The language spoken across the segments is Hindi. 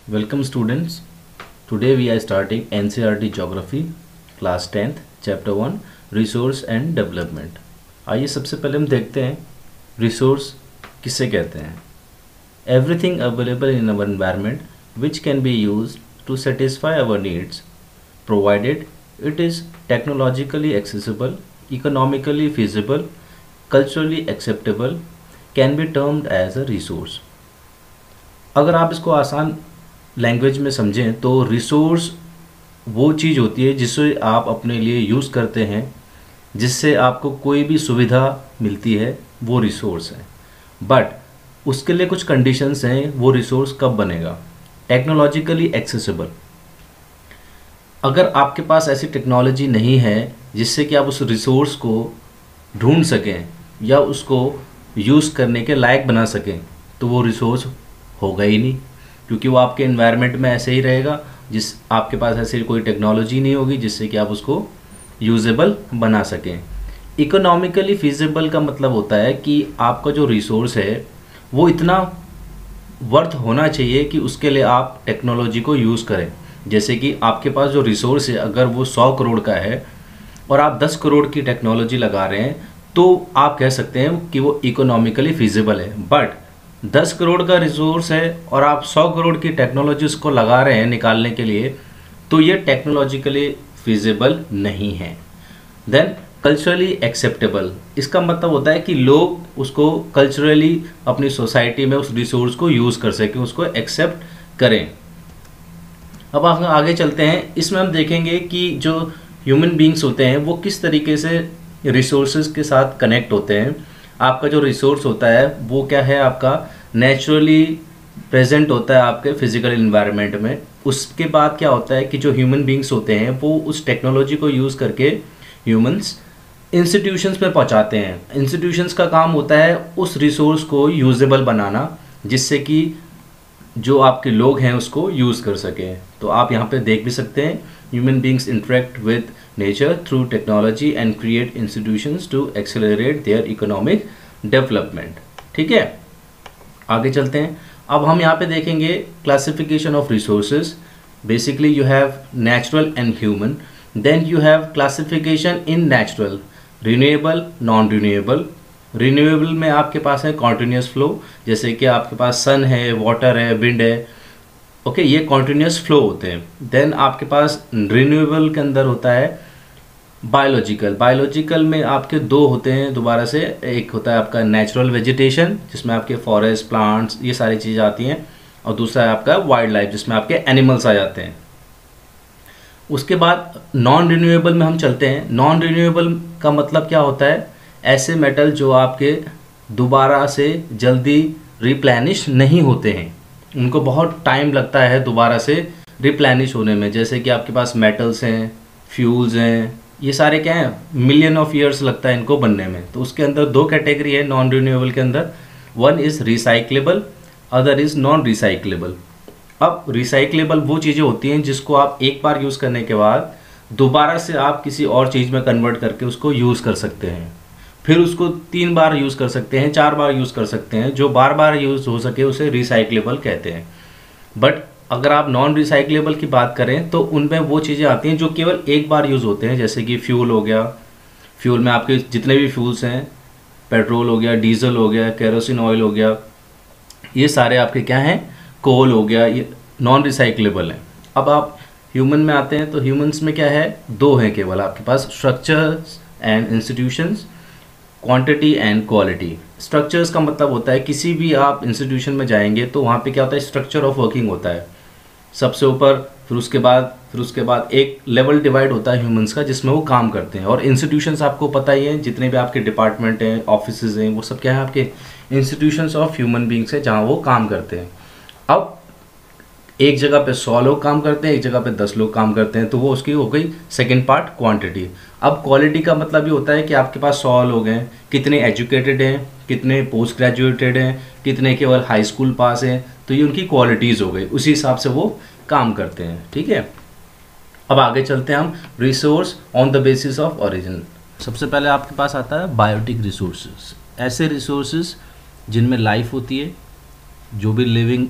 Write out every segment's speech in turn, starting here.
Welcome students. Today we are starting NCERT Geography Class 10th Chapter 1 Resource and Development. आइए सबसे पहले हम देखते हैं रिसोर्स किसे कहते हैं. Everything available in our environment which can be used to satisfy our needs provided it is technologically accessible, economically feasible, culturally acceptable can be termed as a resource. अगर आप इसको आसान लैंग्वेज में समझें तो रिसोर्स वो चीज़ होती है जिसे आप अपने लिए यूज़ करते हैं, जिससे आपको कोई भी सुविधा मिलती है, वो रिसोर्स है. बट उसके लिए कुछ कंडीशंस हैं. वो रिसोर्स कब बनेगा? Technologically accessible. अगर आपके पास ऐसी टेक्नोलॉजी नहीं है जिससे कि आप उस रिसोर्स को ढूंढ सकें या उसको यूज़ करने के लायक बना सकें, तो वो रिसोर्स होगा ही नहीं, क्योंकि वो आपके एनवायरनमेंट में ऐसे ही रहेगा. जिस आपके पास ऐसी कोई टेक्नोलॉजी नहीं होगी जिससे कि आप उसको यूजेबल बना सकें. इकोनॉमिकली फिजिबल का मतलब होता है कि आपका जो रिसोर्स है वो इतना वर्थ होना चाहिए कि उसके लिए आप टेक्नोलॉजी को यूज़ करें. जैसे कि आपके पास जो रिसोर्स है अगर वो 100 करोड़ का है और आप 10 करोड़ की टेक्नोलॉजी लगा रहे हैं, तो आप कह सकते हैं कि वो इकोनॉमिकली फिजिबल है. बट 10 करोड़ का रिसोर्स है और आप 100 करोड़ की टेक्नोलॉजी उसको लगा रहे हैं निकालने के लिए, तो ये टेक्नोलॉजिकली फिजिबल नहीं है. देन कल्चरली एक्सेप्टेबल, इसका मतलब होता है कि लोग उसको कल्चरली अपनी सोसाइटी में उस रिसोर्स को यूज़ कर सकें, उसको एक्सेप्ट करें. अब हम आगे चलते हैं. इसमें हम देखेंगे कि जो ह्यूमन बींग्स होते हैं वो किस तरीके से रिसोर्सेज के साथ कनेक्ट होते हैं. आपका जो रिसोर्स होता है वो क्या है, आपका नेचुरली प्रेजेंट होता है आपके फिजिकल इन्वायरमेंट में. उसके बाद क्या होता है कि जो ह्यूमन बींग्स होते हैं वो उस टेक्नोलॉजी को यूज़ करके ह्यूमंस इंस्टीट्यूशंस में पहुंचाते हैं. इंस्टीट्यूशंस का काम होता है उस रिसोर्स को यूजेबल बनाना, जिससे कि जो आपके लोग हैं उसको यूज़ कर सकें. तो आप यहाँ पे देख भी सकते हैं, human beings interact with nature through technology and create institutions to accelerate their economic development. ठीक है, आगे चलते हैं. अब हम यहाँ पे देखेंगे classification of resources. Basically you have natural and human. Then you have classification in natural, renewable, non renewable. Renewable में आपके पास है कॉन्टिन्यूस फ्लो, जैसे कि आपके पास सन है, वाटर है, विंड है. ओके, ये कॉन्टिन्यूस फ्लो होते हैं. देन आपके पास रिन्यूएबल के अंदर होता है बायोलॉजिकल. बायोलॉजिकल में आपके दो होते हैं दोबारा से. एक होता है आपका नेचुरल वेजिटेशन, जिसमें आपके फॉरेस्ट, प्लांट्स, ये सारी चीज़ें आती हैं, और दूसरा है आपका वाइल्ड लाइफ, जिसमें आपके एनिमल्स आ जाते हैं. उसके बाद नॉन रिन्यूएबल में हम चलते हैं. नॉन रिन्यूएबल का मतलब क्या होता है? ऐसे मेटल जो आपके दोबारा से जल्दी रिप्लेनिश नहीं होते हैं, उनको बहुत टाइम लगता है दोबारा से रिप्लेनिश होने में. जैसे कि आपके पास मेटल्स हैं, फ्यूल्स हैं, ये सारे क्या हैं, मिलियन ऑफ ईयर्स लगता है इनको बनने में. तो उसके अंदर दो कैटेगरी है नॉन रिन्यूएबल के अंदर. One is recyclable, other is non recyclable. अब रिसाइक्लेबल वो चीज़ें होती हैं जिसको आप एक बार यूज़ करने के बाद दोबारा से आप किसी और चीज़ में कन्वर्ट करके उसको यूज़ कर सकते हैं. फिर उसको 3 बार यूज़ कर सकते हैं, 4 बार यूज़ कर सकते हैं. जो बार बार यूज़ हो सके उसे रिसाइक्लेबल कहते हैं. बट अगर आप नॉन रिसाइक्लेबल की बात करें तो उनमें वो चीज़ें आती हैं जो केवल एक बार यूज़ होते हैं. जैसे कि फ्यूल हो गया. फ्यूल में आपके जितने भी फ्यूल्स हैं, पेट्रोल हो गया, डीजल हो गया, केरोसिन ऑयल हो गया, ये सारे आपके क्या हैं, कोल हो गया, ये नॉन रिसाइक्लेबल हैं. अब आप ह्यूमन में आते हैं तो ह्यूमंस में क्या है, दो हैं केवल आपके पास, structures and institutions, quantity and quality. Structures का मतलब होता है किसी भी आप इंस्टीट्यूशन में जाएंगे तो वहाँ पे क्या होता है, स्ट्रक्चर ऑफ वर्किंग होता है सबसे ऊपर. फिर उसके बाद एक लेवल डिवाइड होता है ह्यूमंस का जिसमें वो काम करते हैं. और इंस्टीट्यूशंस आपको पता ही है, जितने भी आपके डिपार्टमेंट हैं, ऑफिसेज हैं, वो सब क्या है, आपके इंस्टीट्यूशंस ऑफ ह्यूमन बींग्स है जहाँ वो काम करते हैं. अब एक जगह पे 100 लोग काम करते हैं, एक जगह पे 10 लोग काम करते हैं, तो वो उसकी हो गई सेकंड पार्ट, क्वांटिटी. अब क्वालिटी का मतलब ये होता है कि आपके पास 100 लोग हैं, कितने एजुकेटेड हैं, कितने पोस्ट ग्रेजुएटेड हैं, कितने केवल हाई स्कूल पास हैं, तो ये उनकी क्वालिटीज़ हो गई. उसी हिसाब से वो काम करते हैं. ठीक है, अब आगे चलते हैं हम. Resource on the basis of origin. सबसे पहले आपके पास आता है बायोटिक रिसोर्सेज. ऐसे रिसोर्सेज जिनमें लाइफ होती है, जो भी लिविंग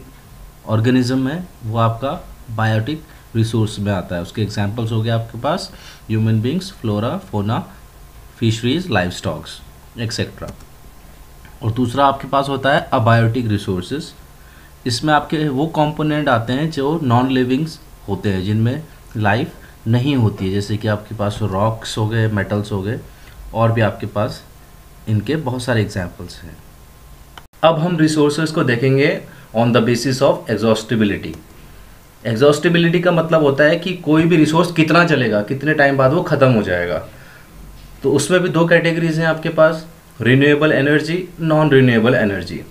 ऑर्गेनिज्म है वो आपका बायोटिक रिसोर्स में आता है। उसके एग्जांपल्स हो गए आपके पास ह्यूमन बींग्स, फ्लोरा, फोना, फिशरीज, लाइव स्टॉक्स एक्सेट्रा। और दूसरा आपके पास होता है अबायोटिक रिसोर्सेज। इसमें आपके वो कंपोनेंट आते हैं जो नॉन लिविंग्स होते हैं, जिनमें लाइफ नहीं होती है, जैसे कि आपके पास रॉक्स हो गए, मेटल्स हो गए, और भी आपके पास इनके बहुत सारे एग्जांपल्स हैं। अब हम रिसोर्सेज को देखेंगे on the basis of exhaustibility. Exhaustibility का मतलब होता है कि कोई भी रिसोर्स कितना चलेगा, कितने टाइम बाद वो ख़त्म हो जाएगा। तो उसमें भी दो कैटेगरीज हैं आपके पास, renewable energy, non renewable energy.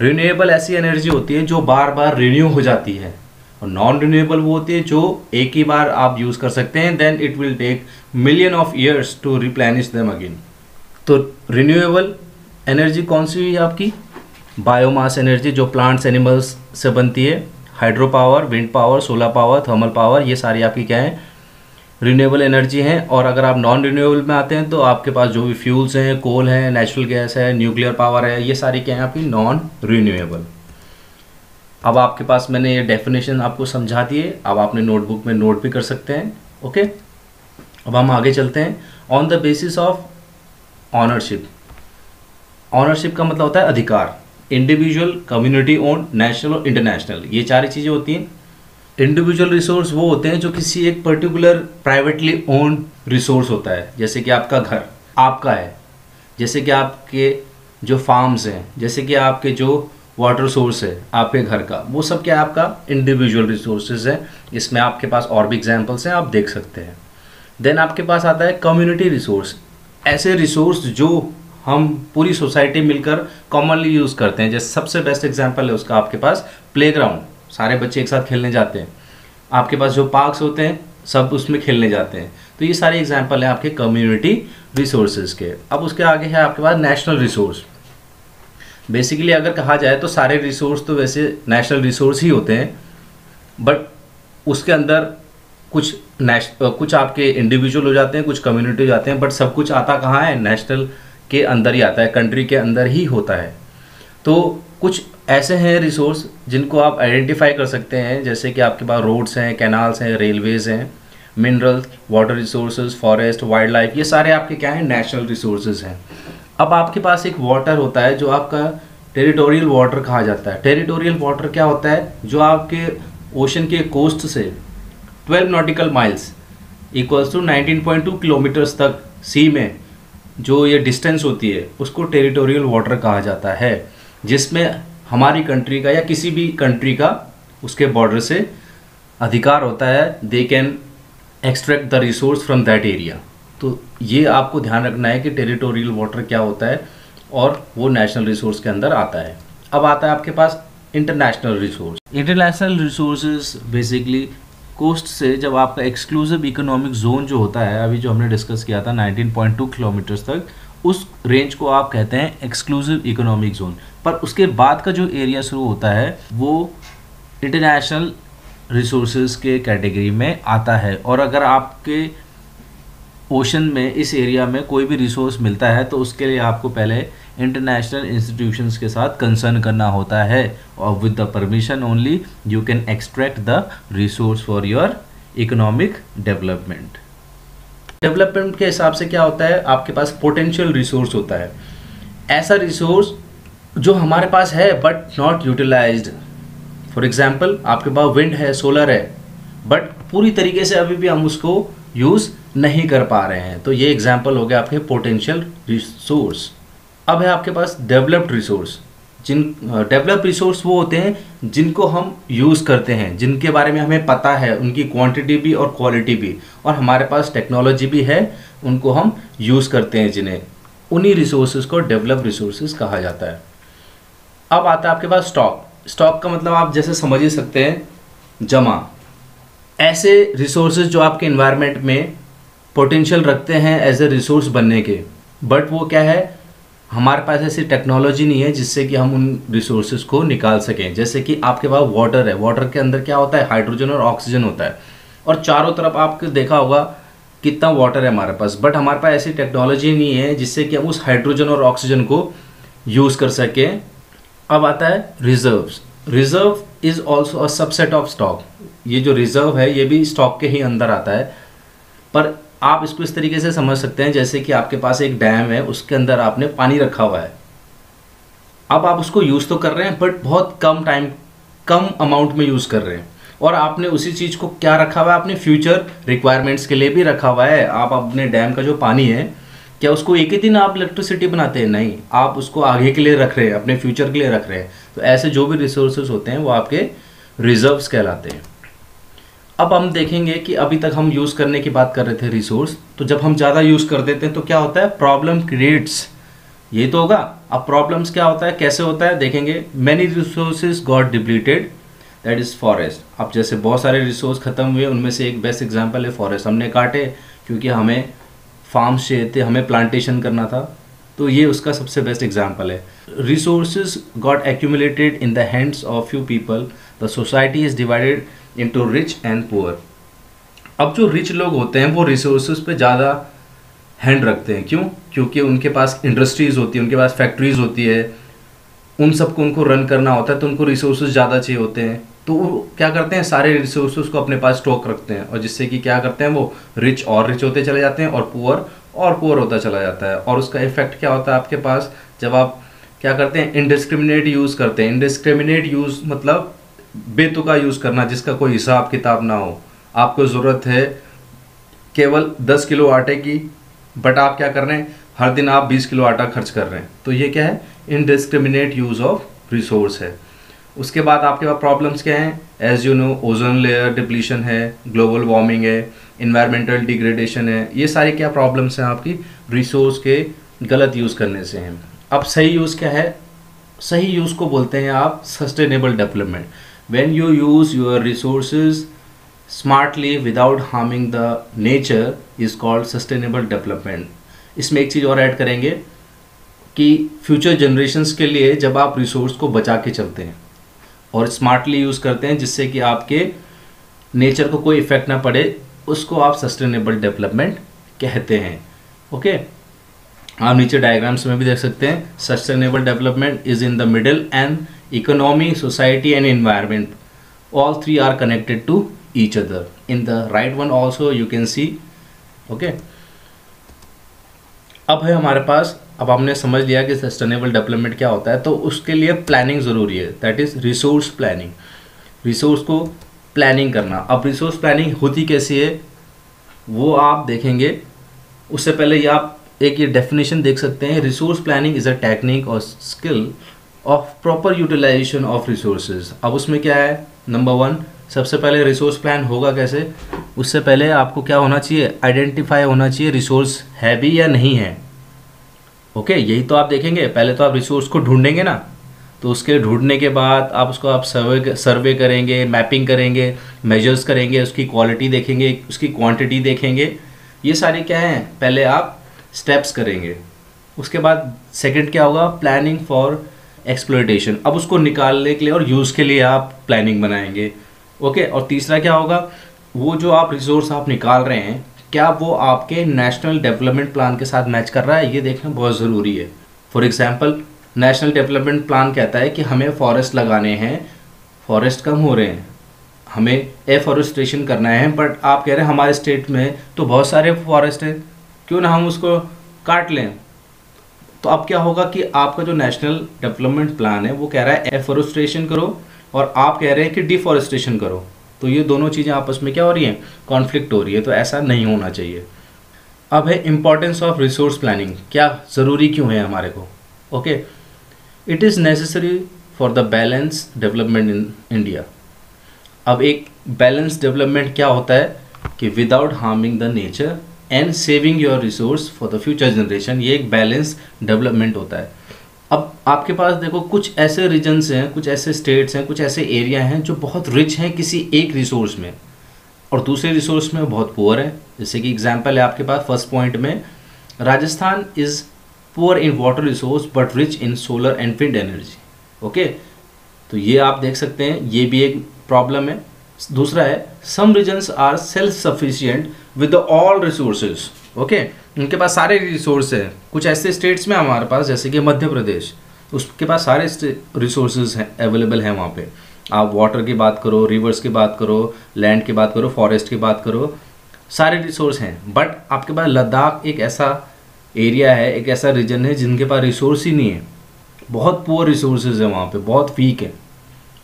Renewable ऐसी एनर्जी होती है जो बार बार रिन्यू हो जाती है, और नॉन रिन्यूएबल वो होती है जो एक ही बार आप यूज़ कर सकते हैं, then it will take million of years to replenish them again. तो रिन्यूएबल एनर्जी कौन सी हुई आपकी? बायोमास एनर्जी जो प्लांट्स एनिमल्स से बनती है, hydro power, wind power, solar power, thermal power, ये सारी आपकी क्या है? रिन्यूएबल एनर्जी हैं। और अगर आप नॉन रिन्यूएबल में आते हैं तो आपके पास जो भी फ्यूल्स हैं, कोल है, नेचुरल गैस है, न्यूक्लियर पावर है, ये सारी क्या है आपकी नॉन रिन्यूएबल। अब आपके पास मैंने ये डेफिनेशन आपको समझा दिए, अब आपने नोटबुक में नोट भी कर सकते हैं। ओके, अब हम आगे चलते हैं। On the basis of ownership. Ownership का मतलब होता है अधिकार, इंडिविजुअल, कम्युनिटी ओन, नेशनल और इंटरनेशनल, ये चार चीज़ें होती हैं। इंडिविजुअल रिसोर्स वो होते हैं जो किसी एक पर्टिकुलर प्राइवेटली ओन्ड रिसोर्स होता है, जैसे कि आपका घर आपका है, जैसे कि आपके जो फार्म्स हैं, जैसे कि आपके जो वाटर सोर्स है आपके घर का, वो सब क्या है आपका इंडिविजुअल रिसोर्सेज है। इसमें आपके पास और भी एग्जांपल्स हैं, आप देख सकते हैं। देन आपके पास आता है कम्युनिटी रिसोर्स, ऐसे रिसोर्स जो हम पूरी सोसाइटी मिलकर कॉमनली यूज़ करते हैं। जैसे सबसे बेस्ट एग्जांपल है उसका आपके पास प्लेग्राउंड, सारे बच्चे एक साथ खेलने जाते हैं। आपके पास जो पार्क्स होते हैं सब उसमें खेलने जाते हैं। तो ये सारे एग्जांपल हैं आपके कम्युनिटी रिसोर्सेज के। अब उसके आगे है आपके पास नेशनल रिसोर्स। बेसिकली अगर कहा जाए तो सारे रिसोर्स तो वैसे नेशनल रिसोर्स ही होते हैं, बट उसके अंदर कुछ आपके इंडिविजुअल हो जाते हैं, कुछ कम्युनिटी हो जाते हैं, बट सब कुछ आता कहाँ है? नेशनल के अंदर ही आता है, कंट्री के अंदर ही होता है। तो कुछ ऐसे हैं रिसोर्स जिनको आप आइडेंटिफाई कर सकते हैं, जैसे कि आपके पास रोड्स हैं, कैनाल्स हैं, रेलवेज़ हैं, minerals, water resources, forest, wild life, ये सारे आपके क्या हैं? नेशनल रिसोर्सेज हैं। अब आपके पास एक वाटर होता है जो आपका टेरिटोरियल वाटर कहा जाता है। टेरिटोरियल वाटर क्या होता है? जो आपके ओशन के कोस्ट से 12 nautical miles equals to 19.2 kilometres तक सी में जो ये डिस्टेंस होती है उसको टेरिटोरियल वाटर कहा जाता है, जिसमें हमारी कंट्री का या किसी भी कंट्री का उसके बॉर्डर से अधिकार होता है। They can extract the resource from that area. तो ये आपको ध्यान रखना है कि टेरिटोरियल वाटर क्या होता है, और वो नेशनल रिसोर्स के अंदर आता है। अब आता है आपके पास international resource. International resources basically coast से जब आपका एक्सक्लूसिव इकोनॉमिक जोन जो होता है, अभी जो हमने डिस्कस किया था 19.2 किलोमीटर्स तक, उस रेंज को आप कहते हैं एक्सक्लूसिव इकोनॉमिक जोन। पर उसके बाद का जो एरिया शुरू होता है वो इंटरनेशनल रिसोर्सेज के कैटेगरी में आता है। और अगर आपके ओशन में इस एरिया में कोई भी रिसोर्स मिलता है तो उसके लिए आपको पहले इंटरनेशनल इंस्टीट्यूशंस के साथ कंसर्न करना होता है, और with the permission only you can extract the resource for your economic development. Development के हिसाब से क्या होता है? आपके पास पोटेंशियल रिसोर्स होता है, ऐसा रिसोर्स जो हमारे पास है but not utilised. For example आपके पास विंड है, सोलर है, बट पूरी तरीके से अभी भी हम उसको यूज़ नहीं कर पा रहे हैं। तो ये एग्जांपल हो गया आपके पोटेंशियल रिसोर्स। अब है आपके पास डेवलप्ड रिसोर्स। डेवलप्ड रिसोर्स वो होते हैं जिनको हम यूज़ करते हैं, जिनके बारे में हमें पता है, उनकी क्वांटिटी भी और क्वालिटी भी, और हमारे पास टेक्नोलॉजी भी है, उनको हम यूज़ करते हैं जिन्हें, उन्हीं रिसोर्सेज को डेवलप्ड रिसोर्सेज कहा जाता है। अब आता है आपके पास स्टॉक। स्टॉक का मतलब आप जैसे समझ ही सकते हैं, जमा। ऐसे रिसोर्सेज जो आपके इन्वायरमेंट में पोटेंशियल रखते हैं एज ए रिसोर्स बनने के, बट वो क्या है, हमारे पास ऐसी टेक्नोलॉजी नहीं है जिससे कि हम उन रिसोर्सेज को निकाल सकें। जैसे कि आपके पास वाटर है, वाटर के अंदर क्या होता है? हाइड्रोजन और ऑक्सीजन होता है, और चारों तरफ आपने देखा होगा कितना वाटर है हमारे पास, बट हमारे पास ऐसी टेक्नोलॉजी नहीं है जिससे कि हम उस हाइड्रोजन और ऑक्सीजन को यूज़ कर सकें। अब आता है reserves. Reserve is also a subset of stock. ये जो रिजर्व है ये भी स्टॉक के ही अंदर आता है, पर आप इसको इस तरीके से समझ सकते हैं जैसे कि आपके पास एक डैम है, उसके अंदर आपने पानी रखा हुआ है। अब आप उसको यूज़ तो कर रहे हैं बट बहुत कम अमाउंट में यूज़ कर रहे हैं, और आपने उसी चीज़ को क्या रखा हुआ है, अपने फ्यूचर रिक्वायरमेंट्स के लिए भी रखा हुआ है। आप अपने डैम का जो पानी है, क्या उसको एक ही दिन आप इलेक्ट्रिसिटी बनाते हैं? नहीं, आप उसको आगे के लिए रख रहे हैं, अपने फ्यूचर के लिए रख रहे हैं। तो ऐसे जो भी रिसोर्सेज होते हैं वो आपके रिजर्व्स कहलाते हैं। अब हम देखेंगे कि अभी तक हम यूज़ करने की बात कर रहे थे रिसोर्स, तो जब हम ज़्यादा यूज़ कर देते हैं तो क्या होता है, प्रॉब्लम क्रिएट्स, ये तो होगा। अब प्रॉब्लम्स क्या होता है, कैसे होता है, देखेंगे। Many resources got depleted, that is forest. अब जैसे बहुत सारे रिसोर्स खत्म हुए, उनमें से एक बेस्ट एग्जांपल है फॉरेस्ट। हमने काटे क्योंकि हमें फार्म्स चाहिए थे, हमें प्लांटेशन करना था, तो ये उसका सबसे बेस्ट एग्जांपल है। Resources got accumulated in the hands of few people, the society is divided into rich and poor. अब जो रिच लोग होते हैं वो रिसोर्सेज पे ज़्यादा हैंड रखते हैं। क्यों? क्योंकि उनके पास इंडस्ट्रीज़ होती है, उनके पास फैक्ट्रीज़ होती है, उन सबको उनको रन करना होता है, तो उनको रिसोर्सेज ज़्यादा चाहिए होते हैं। तो वो क्या करते हैं, सारे रिसोर्सेज को अपने पास स्टॉक रखते हैं, और जिससे कि क्या करते हैं, वो रिच और रिच होते चले जाते हैं और पुअर होता चला जाता है। और उसका इफेक्ट क्या होता है आपके पास, जब आप क्या करते हैं, इनडिस्क्रिमिनेट यूज़ करते हैं। इनडिस्क्रिमिनेट यूज़ मतलब बेतुका यूज़ करना, जिसका कोई हिसाब किताब ना हो। आपको ज़रूरत है केवल 10 किलो आटे की, बट आप क्या कर रहे हैं, हर दिन आप 20 किलो आटा खर्च कर रहे हैं। तो ये क्या है, इनडिस्क्रिमिनेट यूज़ ऑफ रिसोर्स है। उसके बाद आपके पास प्रॉब्लम्स क्या हैं, as you know, ozone layer depletion है, ग्लोबल वार्मिंग है, इन्वायरमेंटल डिग्रेडेशन है। ये सारी क्या प्रॉब्लम्स हैं आपकी रिसोर्स के गलत यूज़ करने से हैं। अब सही यूज़ क्या है, सही यूज़ को बोलते हैं आप sustainable development. When you use your resources smartly without harming the nature is called sustainable development. इसमें एक चीज़ और ऐड करेंगे कि फ्यूचर जनरेशन्स के लिए जब आप रिसोर्स को बचा के चलते हैं और स्मार्टली यूज़ करते हैं जिससे कि आपके नेचर को कोई इफेक्ट ना पड़े, उसको आप सस्टेनेबल डेवलपमेंट कहते हैं। ओके, आप नीचे डायग्राम्स में भी देख सकते हैं, sustainable development is in the middle and economy, society and environment, all three are connected to each other. In the right one also you can see. Okay, अब है हमारे पास, अब हमने समझ लिया कि सस्टेनेबल डेवलपमेंट क्या होता है, तो उसके लिए प्लानिंग ज़रूरी है, that is resource planning. Resource को प्लानिंग करना। अब रिसोर्स प्लानिंग होती कैसी है वो आप देखेंगे। उससे पहले ये आप एक ये डेफिनेशन देख सकते हैं, resource planning is a technique और skill of proper utilisation of resources. अब उसमें क्या है, नंबर 1, सबसे पहले रिसोर्स प्लान होगा कैसे, उससे पहले आपको क्या होना चाहिए, आइडेंटिफाई होना चाहिए रिसोर्स है भी या नहीं है। ओके, यही तो आप देखेंगे। पहले तो आप रिसोर्स को ढूंढेंगे ना, तो उसके ढूंढने के बाद आप उसको आप सर्वे करेंगे, मैपिंग करेंगे, मेजर्स करेंगे, उसकी क्वालिटी देखेंगे, उसकी क्वांटिटी देखेंगे। ये सारे क्या हैं, पहले आप स्टेप्स करेंगे। उसके बाद सेकंड क्या होगा, प्लानिंग फॉर एक्सप्लॉयटेशन। अब उसको निकालने के लिए और यूज़ के लिए आप प्लानिंग बनाएंगे। ओके, और तीसरा क्या होगा, वो जो आप रिसोर्स आप निकाल रहे हैं क्या वो आपके नेशनल डेवलपमेंट प्लान के साथ मैच कर रहा है, ये देखना बहुत ज़रूरी है। For example, national development plan कहता है कि हमें फॉरेस्ट लगाने हैं, फॉरेस्ट कम हो रहे हैं, हमें एफॉरेस्टेशन करना है, बट आप कह रहे हैं हमारे स्टेट में तो बहुत सारे फॉरेस्ट हैं, क्यों ना हम उसको काट लें। तो अब क्या होगा कि आपका जो नेशनल डेवलपमेंट प्लान है वो कह रहा है एफॉरेस्टेशन करो, और आप कह रहे हैं कि डिफॉरेस्टेशन करो। तो ये दोनों चीज़ें आपस में क्या हो रही हैं, कॉन्फ्लिक्ट हो रही है। तो ऐसा नहीं होना चाहिए। अब है इम्पॉर्टेंस ऑफ रिसोर्स प्लानिंग, क्या ज़रूरी क्यों है हमारे को। Okay, it is necessary for the balance development in India. अब एक बैलेंस डेवलपमेंट क्या होता है कि without harming the nature and saving your resource for the future generation, ये एक बैलेंस डेवलपमेंट होता है। अब आपके पास देखो कुछ ऐसे रीजन्स हैं, कुछ ऐसे स्टेट्स हैं, कुछ ऐसे एरिया हैं जो बहुत रिच हैं किसी एक रिसोर्स में और दूसरे रिसोर्स में बहुत पुअर है। जैसे कि एग्जांपल है आपके पास फर्स्ट पॉइंट में, Rajasthan is poor in water resource but rich in solar and wind energy. Okay, तो ये आप देख सकते हैं, ये भी एक प्रॉब्लम है। दूसरा है, some regions are self sufficient with all resources. Okay, उनके पास सारे रिसोर्स हैं। कुछ ऐसे स्टेट्स में हमारे पास, जैसे कि मध्य प्रदेश, उसके पास सारे रिसोर्सेज हैं, अवेलेबल हैं वहाँ पे। आप वाटर की बात करो, रिवर्स की बात करो, लैंड की बात करो, फॉरेस्ट की बात करो, सारे रिसोर्स हैं। बट आपके पास लद्दाख एक ऐसा एरिया है, एक ऐसा रीजन है जिनके पास रिसोर्स ही नहीं है, बहुत पुअर रिसोर्सेज है वहाँ पे, बहुत वीक है।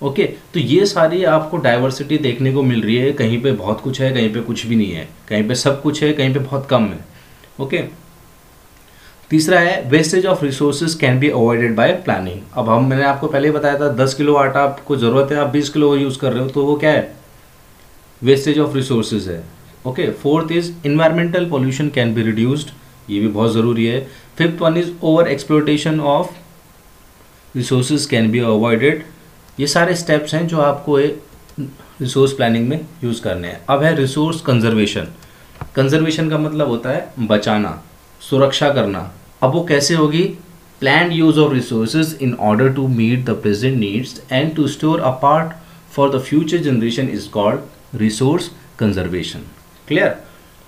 ओके, तो ये सारी आपको डाइवर्सिटी देखने को मिल रही है, कहीं पे बहुत कुछ है, कहीं पे कुछ भी नहीं है, कहीं पे सब कुछ है, कहीं पे बहुत कम है। ओके, तीसरा है wastage of resources can be avoided by planning. अब मैंने आपको पहले ही बताया था 10 किलो आटा आपको ज़रूरत है, आप 20 किलो यूज़ कर रहे हो, तो वो क्या है, वेस्टेज ऑफ रिसोर्सेज है। Okay, fourth is environmental pollution can be reduced, ये भी बहुत ज़रूरी है। Fifth one is over exploitation of resources can be avoided. ये सारे स्टेप्स हैं जो आपको रिसोर्स प्लानिंग में यूज़ करने हैं। अब है रिसोर्स कंजर्वेशन। कंजर्वेशन का मतलब होता है बचाना, सुरक्षा करना। अब वो कैसे होगी, planned use of resources in order to meet the present needs and to store a part for the future generation is called resource conservation. Clear,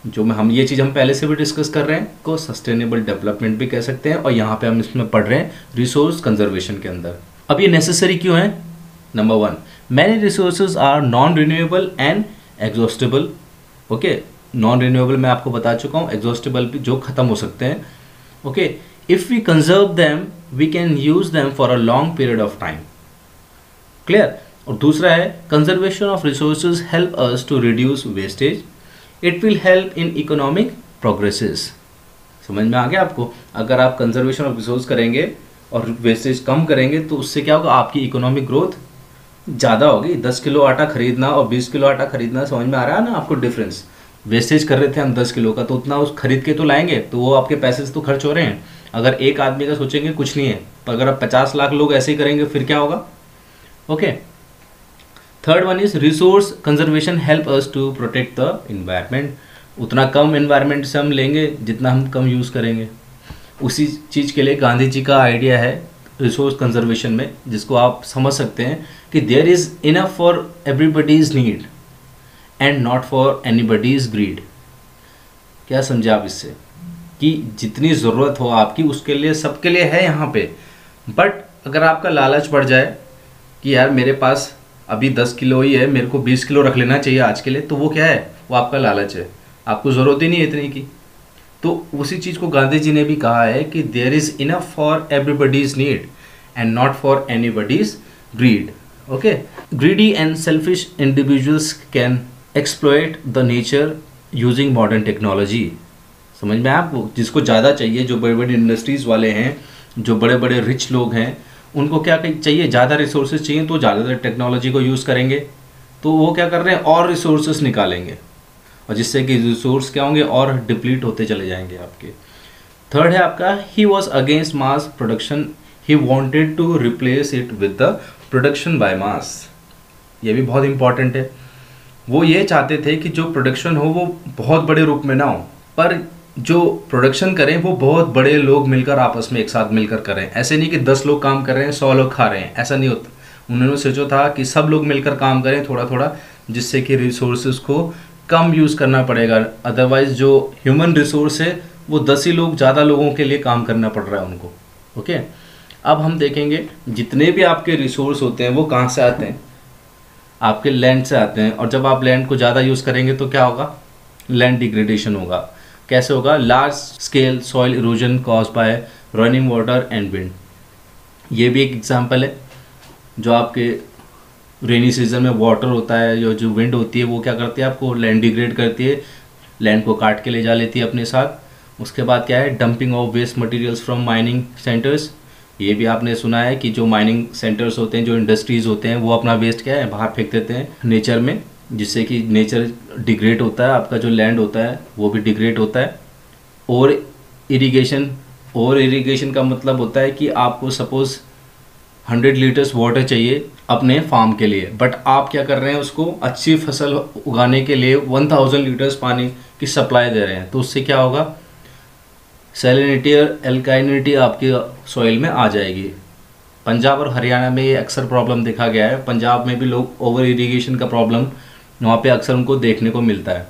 जो हम ये चीज़ हम पहले से भी डिस्कस कर रहे हैं, को सस्टेनेबल डेवलपमेंट भी कह सकते हैं, और यहाँ पे हम इसमें पढ़ रहे हैं रिसोर्स कंजर्वेशन के अंदर। अब ये नेसेसरी क्यों है? Number one, many resources are non renewable and exhaustible. Okay, non renewable मैं आपको बता चुका हूँ, एग्जॉस्टेबल भी जो खत्म हो सकते हैं। Okay, if we conserve them we can use them for a long period of time. Clear. और दूसरा है conservation of resources help us to reduce wastage, it will help in economic progresses. समझ में आ गया आपको? अगर आप कंजर्वेशन ऑफ रिसोर्स करेंगे और वेस्टेज कम करेंगे तो उससे क्या होगा, आपकी इकोनॉमिक ग्रोथ ज़्यादा होगी। 10 किलो आटा खरीदना और 20 किलो आटा खरीदना, समझ में आ रहा है ना आपको डिफरेंस? वेस्टेज कर रहे थे हम 10 किलो का, तो उतना उस खरीद के तो लाएंगे, तो वो आपके पैसे से तो खर्च हो रहे हैं। अगर एक आदमी का सोचेंगे कुछ नहीं है, पर अगर आप 50 लाख लोग ऐसे ही करेंगे फिर क्या होगा? Okay, third one is resource conservation help us to protect the environment. उतना कम इन्वायरमेंट से हम लेंगे जितना हम कम यूज़ करेंगे। उसी चीज़ के लिए गांधी जी का आइडिया है रिसोर्स कंजर्वेशन में, जिसको आप समझ सकते हैं कि there is enough for everybody's need and not for anybody's greed. क्या समझे आप इससे? कि जितनी ज़रूरत हो आपकी उसके लिए, सबके लिए है यहाँ पे। बट अगर आपका लालच बढ़ जाए कि यार मेरे पास अभी 10 किलो ही है, मेरे को 20 किलो रख लेना चाहिए आज के लिए, तो वो क्या है, वो आपका लालच है, आपको ज़रूरत ही नहीं है इतनी की। तो उसी चीज़ को गांधी जी ने भी कहा है कि there is enough for everybody's need and not for anybody's greed. Okay, greedy and selfish individuals can exploit the nature using modern technology. समझ में आपको? जिसको ज़्यादा चाहिए, जो बड़े बड़े इंडस्ट्रीज़ वाले हैं, जो बड़े बड़े रिच लोग हैं, उनको क्या चाहिए, ज़्यादा रिसोर्सेज चाहिए, तो ज़्यादातर टेक्नोलॉजी को यूज़ करेंगे। तो वो क्या कर रहे हैं, और रिसोर्सेज निकालेंगे, और जिससे कि रिसोर्स क्या होंगे, और डिप्लीट होते चले जाएंगे आपके। थर्ड है आपका he was against mass production, he wanted to replace it with the production by mass. ये भी बहुत इंपॉर्टेंट है। वो ये चाहते थे कि जो प्रोडक्शन हो वो बहुत बड़े रूप में ना हो, पर जो प्रोडक्शन करें वो बहुत बड़े लोग मिलकर आपस में एक साथ मिलकर करें। ऐसे नहीं कि 10 लोग काम कर रहे हैं 100 लोग खा रहे हैं, ऐसा नहीं होता। उन्होंने सोचा था कि सब लोग मिलकर काम करें थोड़ा थोड़ा, जिससे कि रिसोर्सेज को कम यूज़ करना पड़ेगा। अदरवाइज जो ह्यूमन रिसोर्स है वो 10 ही लोग, ज़्यादा लोगों के लिए काम करना पड़ रहा है उनको। ओके, अब हम देखेंगे जितने भी आपके रिसोर्स होते हैं वो कहाँ से आते हैं, आपके लैंड से आते हैं। और जब आप लैंड को ज़्यादा यूज़ करेंगे तो क्या होगा, लैंड डिग्रेडेशन होगा। कैसे होगा? Large scale soil erosion cause by running water and wind. ये भी एक एग्जांपल है। जो आपके रेनी सीजन में वाटर होता है, जो विंड होती है, वो क्या करती है, आपको लैंड डिग्रेड करती है, लैंड को काट के ले जा लेती है अपने साथ। उसके बाद क्या है, dumping of waste materials from mining centres. ये भी आपने सुना है कि जो माइनिंग सेंटर्स होते हैं, जो इंडस्ट्रीज़ होते हैं, वो अपना वेस्ट क्या है, बाहर फेंक देते हैं नेचर में, जिससे कि नेचर डिग्रेड होता है, आपका जो लैंड होता है वो भी डिग्रेड होता है। और इरिगेशन का मतलब होता है कि आपको सपोज़ 100 लीटर्स वाटर चाहिए अपने फार्म के लिए, बट आप क्या कर रहे हैं, उसको अच्छी फसल उगाने के लिए 1000 लीटर्स पानी की सप्लाई दे रहे हैं। तो उससे क्या होगा, सैलिनिटी और एल्काइनिटी आपकी सॉइल में आ जाएगी। पंजाब और हरियाणा में ये अक्सर प्रॉब्लम देखा गया है। पंजाब में भी लोग ओवर इरिगेशन का प्रॉब्लम वहाँ पे अक्सर उनको देखने को मिलता है।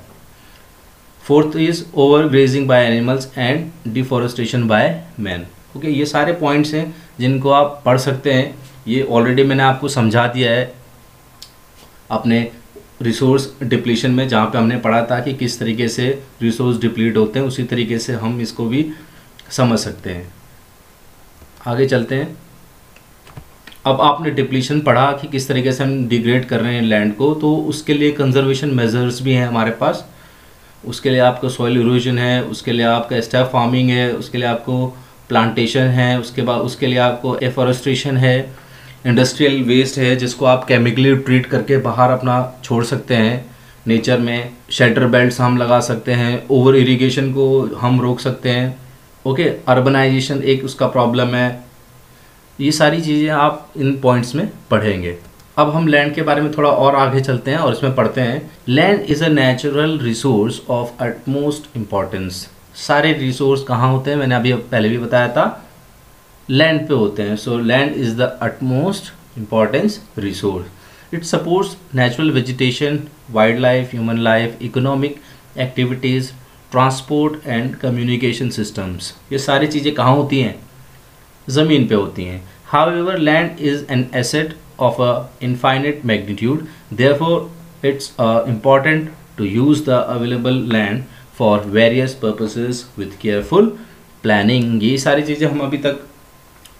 Fourth is over grazing by animals and deforestation by man. Okay, ये सारे पॉइंट्स हैं जिनको आप पढ़ सकते हैं। ये ऑलरेडी मैंने आपको समझा दिया है अपने रिसोर्स डिप्लीशन में, जहाँ पे हमने पढ़ा था कि किस तरीके से रिसोर्स डिप्लीट होते हैं, उसी तरीके से हम इसको भी समझ सकते हैं। आगे चलते हैं। अब आपने डिप्लीशन पढ़ा कि किस तरीके से हम डिग्रेड कर रहे हैं लैंड को, तो उसके लिए कंजर्वेशन मेजर्स भी हैं हमारे पास। उसके लिए आपका सॉइल इरोजन है, उसके लिए आपका स्टैप फार्मिंग है, उसके लिए आपको प्लांटेशन है, उसके बाद उसके लिए आपको एफॉरेस्ट्रेशन है, इंडस्ट्रियल वेस्ट है जिसको आप केमिकली ट्रीट करके बाहर अपना छोड़ सकते हैं नेचर में, शेल्टर बेल्ट्स हम लगा सकते हैं, ओवर इरिगेशन को हम रोक सकते हैं। ओके, अर्बनाइजेशन एक उसका प्रॉब्लम है। ये सारी चीज़ें आप इन पॉइंट्स में पढ़ेंगे। अब हम लैंड के बारे में थोड़ा और आगे चलते हैं और इसमें पढ़ते हैं, land is a natural resource of utmost importance. सारे रिसोर्स कहाँ होते हैं, मैंने अभी पहले भी बताया था, लैंड पे होते हैं। So land is the utmost importance resource. It supports natural vegetation, wild life, human life, economic activities, transport and communication systems. ये सारी चीज़ें कहाँ होती हैं, ज़मीन पे होती हैं। However, land is an asset of a infinite magnitude. Therefore, it's important to use the available land for various purposes with careful planning. ये सारी चीज़ें हम अभी तक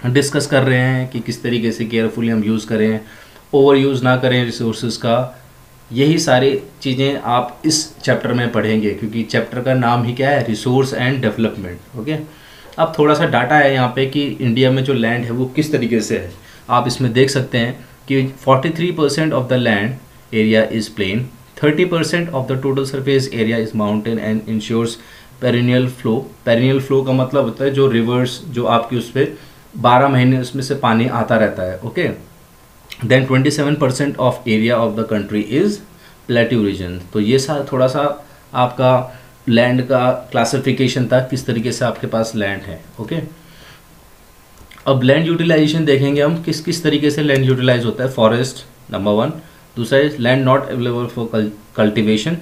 डिस्कस कर रहे हैं कि किस तरीके से केयरफुली हम यूज़ करें, ओवर यूज़ ना करें रिसोर्सेज का। यही सारी चीज़ें आप इस चैप्टर में पढ़ेंगे, क्योंकि चैप्टर का नाम ही क्या है, रिसोर्स एंड डेवलपमेंट। ओके, अब थोड़ा सा डाटा है यहाँ पे कि इंडिया में जो लैंड है वो किस तरीके से है। आप इसमें देख सकते हैं कि 43% of the land area is plain, 30% of the total surface area is mountain and ensures perennial flow. Perennial flow का मतलब होता है जो रिवर्स जो आपकी उस पर 12 महीने उसमें से पानी आता रहता है। Okay, then 27% of area of the country is plateau region. तो ये थोड़ा सा आपका लैंड का क्लासिफिकेशन था, किस तरीके से आपके पास लैंड है। ओके, अब लैंड यूटिलाइजेशन देखेंगे हम, किस किस तरीके से लैंड यूटिलाइज होता है। फॉरेस्ट नंबर 1, दूसरा है land not available for cultivation.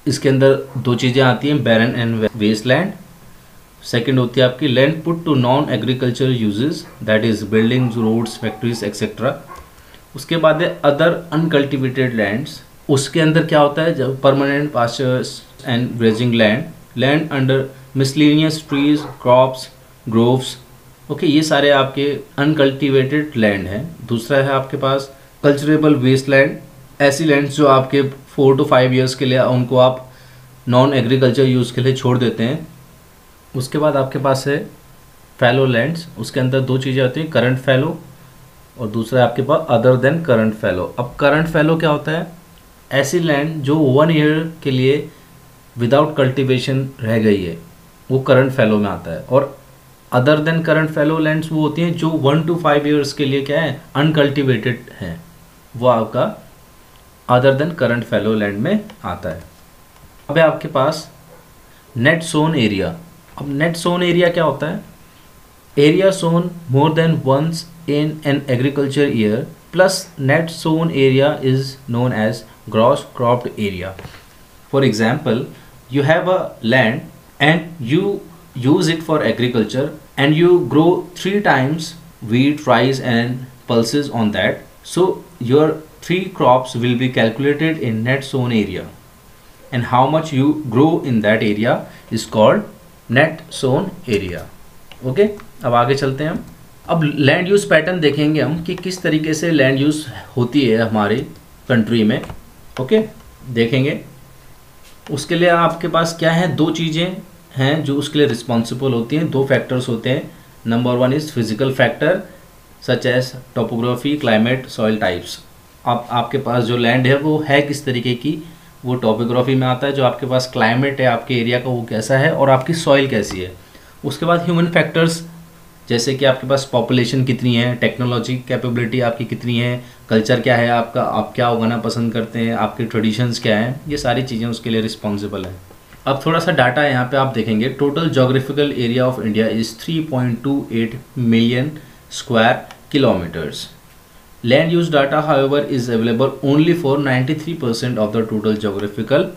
इसके अंदर दो चीज़ें आती हैं, barren and waste land. Second होती है आपकी land put to non agriculture uses, that is buildings, roads, factories etcetera. उसके बाद है अदर अनकल्टिवेटेड लैंड्स। उसके अंदर क्या होता है, जब permanent pastures and grazing land, land under miscellaneous trees, crops, groves. Okay, ये सारे आपके अनकल्टिवेटेड लैंड हैं। दूसरा है आपके पास कल्चरेबल वेस्ट लैंड, ऐसी लैंड्स जो आपके 4 to 5 ईयर्स के लिए उनको आप नॉन एग्रीकल्चर यूज़ के लिए छोड़ देते हैं। उसके बाद आपके पास है फैलो लैंड्स। उसके अंदर दो चीज़ें आती हैं, करंट फैलो और दूसरा है आपके पास अदर देन करंट फैलो। अब करंट फैलो क्या होता है, ऐसी लैंड जो 1 ईयर के लिए विदाउट कल्टीवेशन रह गई है, वो करंट फैलो में आता है। और अदर देन करंट फैलो लैंड्स वो होती हैं जो 1 to 5 ईयर्स के लिए क्या है, अनकल्टिवेटेड हैं, वो आपका other than current fallow land में आता है। अब है आपके पास नेट सोन एरिया। अब नेट सोन एरिया क्या होता है, area sown more than once in an agriculture year plus net sown area is known as gross cropped area. For example, you have a land and you use it for agriculture and you grow 3 times wheat, rice and pulses on that. So your 3 crops will be calculated in net sown area, and how much you grow in that area is called net sown area. Okay, अब आगे चलते हैं हम। अब लैंड यूज़ पैटर्न देखेंगे हम कि किस तरीके से लैंड यूज़ होती है हमारी कंट्री में। ओके, देखेंगे। उसके लिए आपके पास क्या है, दो चीज़ें हैं जो उसके लिए रिस्पॉन्सिबल होती हैं, 2 फैक्टर्स होते हैं। Number 1 is physical factor such as topography, climate, soil types. आपके पास जो लैंड है वो है किस तरीके की, वो टोपोग्राफी में आता है। जो आपके पास क्लाइमेट है आपके एरिया का वो कैसा है और आपकी सॉइल कैसी है। उसके बाद ह्यूमन फैक्टर्स, जैसे कि आपके पास पॉपुलेशन कितनी है, टेक्नोलॉजी कैपेबिलिटी आपकी कितनी है, कल्चर क्या है आपका, आप क्या उगाना पसंद करते हैं, आपके ट्रेडिशंस क्या हैं, ये सारी चीज़ें उसके लिए रिस्पॉन्सिबल हैं। अब थोड़ा सा डाटा है यहाँ पे आप देखेंगे। Total geographical area of India is 3.28 million square kilometres. Land use data however is available only for 93% of the total geographical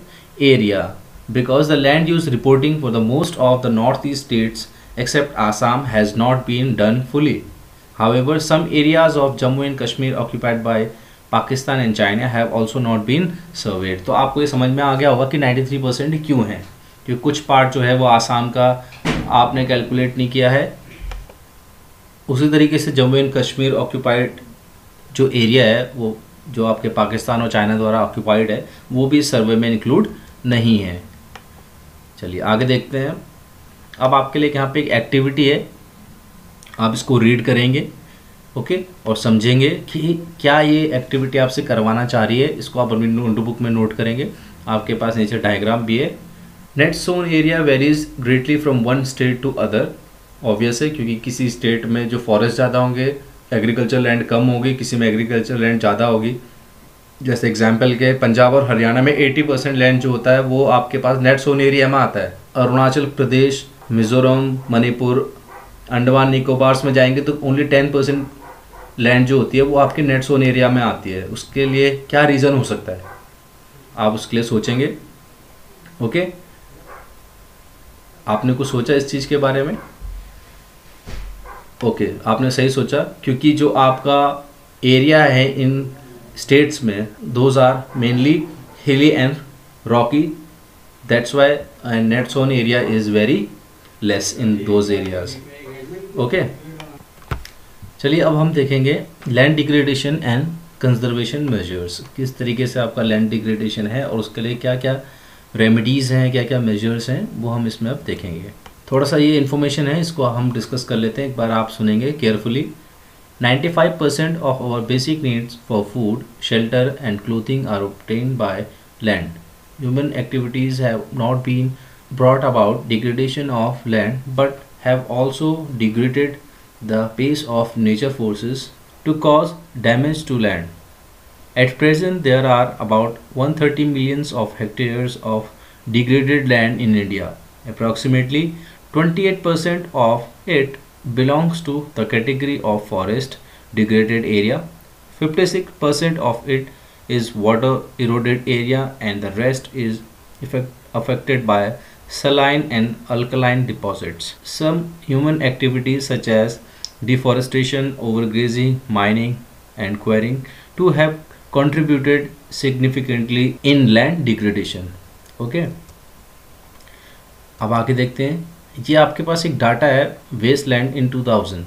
area, because the land use reporting for the most of the north east states except Assam has not been done fully. However, some areas of Jammu and Kashmir occupied by Pakistan and China have also not been surveyed. तो आपको ये समझ में आ गया होगा कि 93% क्यों है, क्योंकि कुछ पार्ट जो है वो आसाम का आपने कैलकुलेट नहीं किया है। उसी तरीके से जम्मू एंड कश्मीर ऑक्यूपाइड जो एरिया है, वो जो आपके पाकिस्तान और चाइना द्वारा ऑक्यूपाइड है, वो भी सर्वे में इंक्लूड नहीं है। चलिए आगे देखते हैं। अब आपके लिए यहाँ पे एक एक्टिविटी है, आप इसको रीड करेंगे ओके, और समझेंगे कि क्या ये एक्टिविटी आपसे करवाना चाह रही है। इसको आप अपनी नोटबुक में नोट करेंगे, आपके पास नीचे डायग्राम भी है। Net sown area varies greatly from one state to other. Obvious है, क्योंकि किसी स्टेट में जो फॉरेस्ट ज़्यादा होंगे, एग्रीकल्चर लैंड कम होगी, किसी में एग्रीकल्चर लैंड ज़्यादा होगी। जैसे एग्जाम्पल के पंजाब और हरियाणा में 80% लैंड जो होता है वो आपके पास नेट सोन एरिया में आता है। अरुणाचल प्रदेश, मिजोरम, मणिपुर, अंडमान निकोबार्स में जाएंगे तो ओनली 10% लैंड जो होती है वो आपके नेट सोन एरिया में आती है। उसके लिए क्या रीज़न हो सकता है, आप उसके लिए सोचेंगे ओके। आपने कुछ सोचा इस चीज़ के बारे में? ओके, आपने सही सोचा, क्योंकि जो आपका एरिया है इन स्टेट्स में, those are mainly hilly and rocky, that's why net sown area is very less in those areas okay. चलिए अब हम देखेंगे land degradation and conservation measures, किस तरीके से आपका लैंड डिग्रेडेशन है और उसके लिए क्या क्या रेमेडीज़ हैं, क्या क्या मेजर्स हैं, वो हम इसमें अब देखेंगे। थोड़ा सा ये इन्फॉर्मेशन है, इसको हम डिस्कस कर लेते हैं, एक बार आप सुनेंगे carefully. 95% of our basic needs for food, shelter and clothing are obtained by land. Human activities have not been brought about degradation of land but have also degraded the pace of nature forces to cause damage to land. At present, there are about 130 millions of hectares of degraded land in India. Approximately 28% of it belongs to the category of forest degraded area, 56% of it is water eroded area, and the rest is affected by saline and alkaline deposits. Some human activities such as deforestation, overgrazing, mining and quarrying to have contributed significantly in land degradation. Okay, अब आगे देखते हैं। ये आपके पास एक डाटा है वेस्टलैंड इन 2000,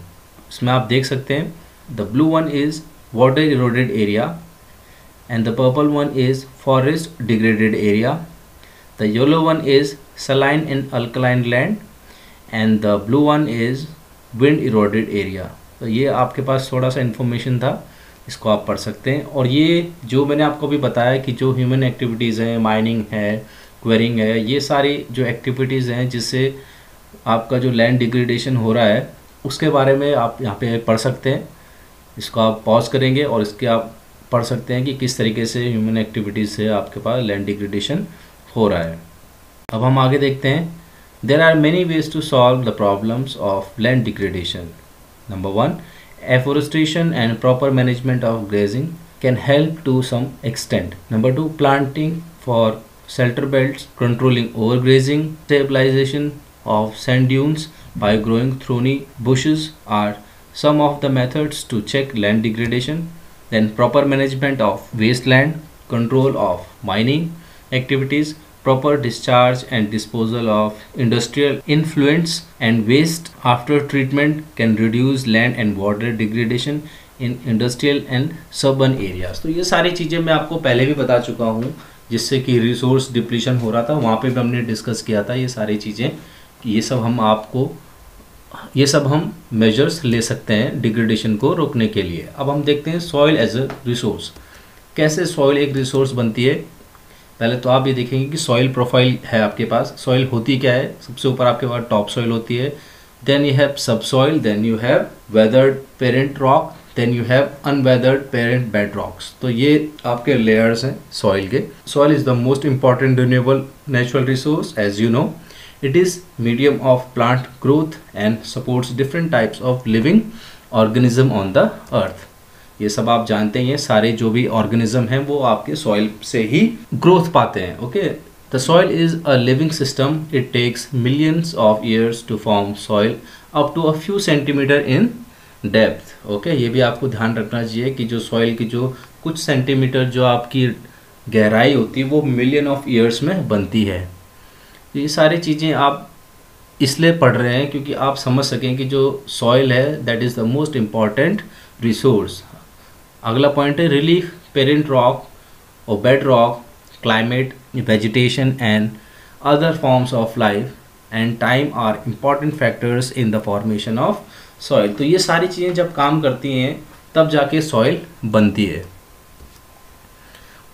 इसमें आप देख सकते हैं the blue one is water eroded area and the purple one is forest degraded area, the yellow one is saline and alkaline land and the blue one is wind eroded area. तो ये आपके पास थोड़ा सा इन्फॉर्मेशन था, इसको आप पढ़ सकते हैं। और ये जो मैंने आपको भी बताया कि जो ह्यूमन एक्टिविटीज़ हैं, माइनिंग है, क्वेरिंग है, ये सारी जो एक्टिविटीज़ हैं जिससे आपका जो लैंड डिग्रेडेशन हो रहा है उसके बारे में आप यहाँ पे पढ़ सकते हैं। इसको आप पॉज करेंगे और इसके आप पढ़ सकते हैं कि किस तरीके से ह्यूमन एक्टिविटीज़ से आपके पास लैंड डिग्रेडेशन हो रहा है। अब हम आगे देखते हैं। There are many ways to solve the problems of land degradation. Number 1, afforestation and proper management of grazing can help to some extent. Number 2, planting for shelter belts, controlling overgrazing, stabilization of sand dunes by growing thorny bushes are some of the methods to check land degradation. Then proper management of wasteland, control of mining activities, proper discharge and disposal of industrial influents and waste after treatment can reduce land and water degradation in industrial and suburban areas. तो ये सारी चीज़ें मैं आपको पहले भी बता चुका हूँ, जिससे कि रिसोर्स डिप्लीशन हो रहा था, वहाँ पे भी हमने डिस्कस किया था ये सारी चीज़ें कि ये सब हम मेजर्स ले सकते हैं डिग्रेडेशन को रोकने के लिए। अब हम देखते हैं सॉइल एज अ रिसोर्स, कैसे सॉइल एक रिसोर्स बनती है। पहले तो आप ये देखेंगे कि सॉइल प्रोफाइल है आपके पास। सॉइल होती क्या है, सबसे ऊपर आपके पास टॉप सॉइल होती है, then you have sub soil, then you have weathered parent rock, then you have unweathered parent bed rocks. तो ये आपके लेयर्स हैं सॉइल के। Soil is the most important renewable natural resource as you know. It is medium of plant growth and supports different types of living organism on the earth. ये सब आप जानते हैं, सारे जो भी ऑर्गेनिज्म हैं वो आपके सॉइल से ही ग्रोथ पाते हैं। Okay, the soil is a living system, it takes millions of years to form soil up to a few centimetre in depth. Okay, ये भी आपको ध्यान रखना चाहिए कि जो सॉइल की जो कुछ सेंटीमीटर जो आपकी गहराई होती है वो मिलियन ऑफ ईयर्स में बनती है। तो ये सारी चीज़ें आप इसलिए पढ़ रहे हैं क्योंकि आप समझ सकें कि जो सॉइल है that is the most important resource. अगला पॉइंट है रिलीफ, पेरेंट रॉक और bed rock, climate, vegetation and other forms of life and time are important factors in the formation of soil. तो ये सारी चीज़ें जब काम करती हैं तब जाके सॉइल बनती है।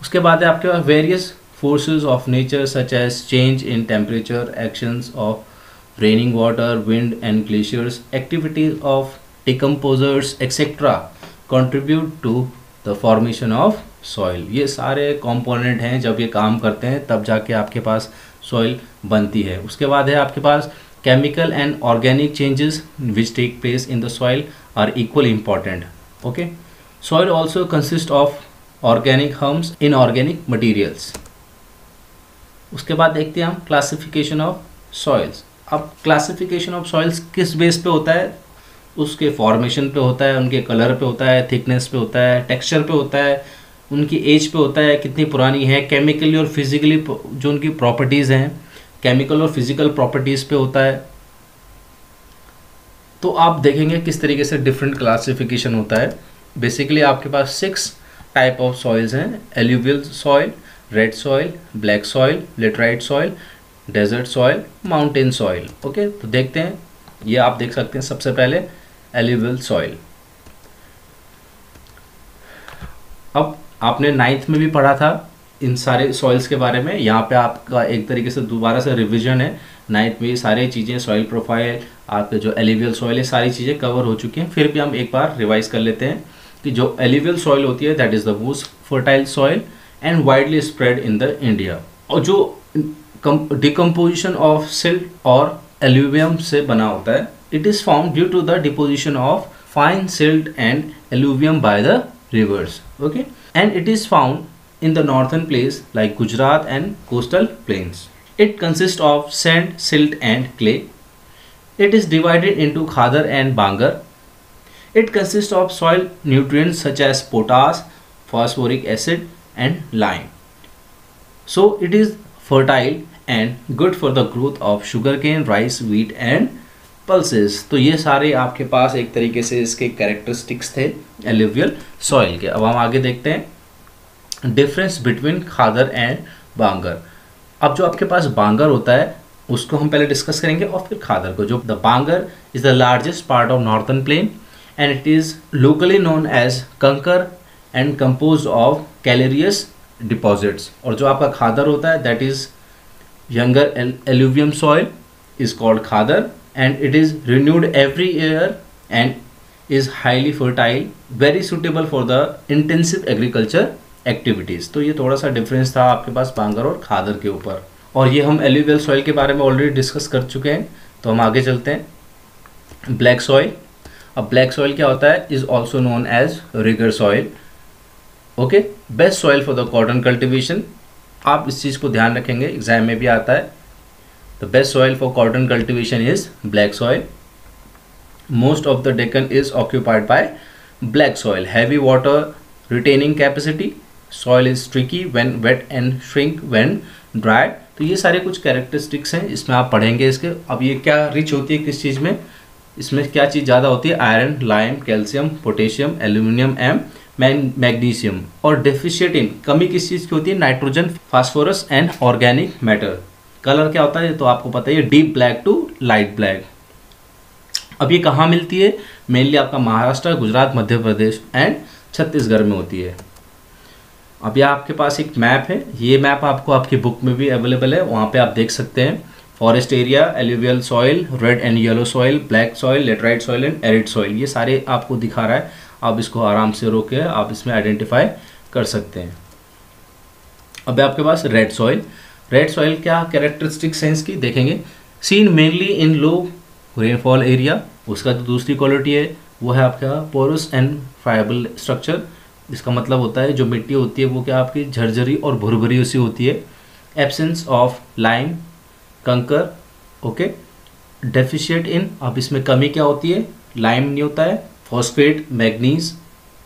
उसके बाद है आपके पास various forces of nature such as change in temperature, actions of raining water, wind and glaciers, activities of decomposers etc. contribute to the formation of soil। ये सारे कंपोनेंट हैं, जब ये काम करते हैं तब जाके आपके पास सॉइल बनती है। उसके बाद है आपके पास chemical and organic changes which take place in the soil are equally important। okay, soil also consists of organic humus, inorganic materials। उसके बाद देखते हैं हम क्लासिफिकेशन ऑफ सॉइल्स। अब क्लासिफिकेशन ऑफ सॉइल्स किस बेस पे होता है? उसके फॉर्मेशन पे होता है, उनके कलर पे होता है, थिकनेस पे होता है, टेक्सचर पे होता है, उनकी एज पे होता है, कितनी पुरानी है, केमिकली और फिजिकली जो उनकी प्रॉपर्टीज़ हैं, केमिकल और फिजिकल प्रॉपर्टीज़ पे होता है। तो आप देखेंगे किस तरीके से डिफरेंट क्लासिफिकेशन होता है। बेसिकली आपके पास 6 टाइप ऑफ सॉइल्स हैं: alluvial soil, red soil, black soil, laterite soil, desert soil, mountain soil. Okay, तो देखते हैं, ये आप देख सकते हैं। सबसे पहले एल्यूवियल सॉइल। अब आपने 9th में भी पढ़ा था इन सारे सॉइल्स के बारे में, यहाँ पे आपका एक तरीके से दोबारा से रिवीजन है। 9th में ये सारी चीज़ें, सॉइल प्रोफाइल, आपके जो एल्यूवियल सॉइल है, सारी चीज़ें कवर हो चुकी हैं। फिर भी हम एक बार रिवाइज कर लेते हैं कि जो एल्यूवियल सॉइल होती है that is the most fertile soil and widely spread in the India. और जो डिकम्पोजिशन ऑफ सिल्ट और एल्यूवियम से बना होता है, it is found due to the deposition of fine silt and alluvium by the rivers. Okay, and it is found in the northern place like Gujarat and coastal plains. It consist of sand, silt and clay. It is divided into khadar and Bangar. It consist of soil nutrients such as potash, phosphoric acid and lime. So it is fertile and good for the growth of sugarcane, rice, wheat and pulses। तो ये सारे आपके पास एक तरीके से इसके कैरेक्टरिस्टिक्स थे एल्यूवियल सॉइल के। अब हम आगे देखते हैं डिफरेंस बिटवीन खादर एंड बांगर। अब जो आपके पास बांगर होता है उसको हम पहले डिस्कस करेंगे और फिर खादर को। जो the bangar is the largest part of northern plain and it is locally known as kankar and compose of calcareous deposits. और जो आपका खादर होता है that is younger alluvium soil is called khadar and it is renewed every year and is highly fertile, very suitable for the intensive agriculture activities. तो ये थोड़ा सा डिफरेंस था आपके पास बांगर और खादर के ऊपर। और ये हम एल्यूवियल सॉइल के बारे में ऑलरेडी डिस्कस कर चुके हैं, तो हम आगे चलते हैं। Black soil. अब ब्लैक सॉइल क्या होता है? Is also known as regur soil. Okay, best soil for the cotton cultivation. आप इस चीज़ को ध्यान रखेंगे, एग्जाम में भी आता है। The best soil for cotton cultivation is black soil. Most of the Deccan is occupied by black soil. Heavy water retaining capacity, soil is tricky when wet and shrink when dry. तो ये सारे कुछ कैरेक्टरिस्टिक्स हैं, इसमें आप पढ़ेंगे इसके। अब ये क्या रिच होती है किस चीज़ में, इसमें क्या चीज़ ज़्यादा होती है? Iron, lime, calcium, potassium, aluminium um, magnesium. और डेफिशिएट इन, कमी किस चीज़ की होती है? Nitrogen, phosphorus and organic matter. Colour क्या होता है तो आपको पता है, deep black to light black. अब ये कहाँ मिलती है? मेनली आपका महाराष्ट्र, गुजरात, मध्य प्रदेश एंड छत्तीसगढ़ में होती है। अब यह आपके पास एक मैप है, ये मैप आपको आपकी बुक में भी अवेलेबल है, वहाँ पे आप देख सकते हैं। Forest area, alluvial soil, red and yellow soil, black soil, laterite soil and arid soil, ये सारे आपको दिखा रहा है। आप इसको आराम से रोक के आप इसमें आइडेंटिफाई कर सकते हैं। अब आपके पास रेड सॉइल। रेड सॉइल क्या कैरेक्टरिस्टिक्स हैं इसकी देखेंगे। Seen mainly in low rainfall area. उसका जो दूसरी क्वालिटी है वो है आपका पोरस एंड फ्राइबल स्ट्रक्चर। इसका मतलब होता है जो मिट्टी होती है वो क्या आपकी झरझरी और भुरभुरी सी होती है। एब्सेंस ऑफ लाइम, कंकर। ओके, डेफिशिएट इन, अब इसमें कमी क्या होती है? लाइम नहीं होता है, phosphate, manganese,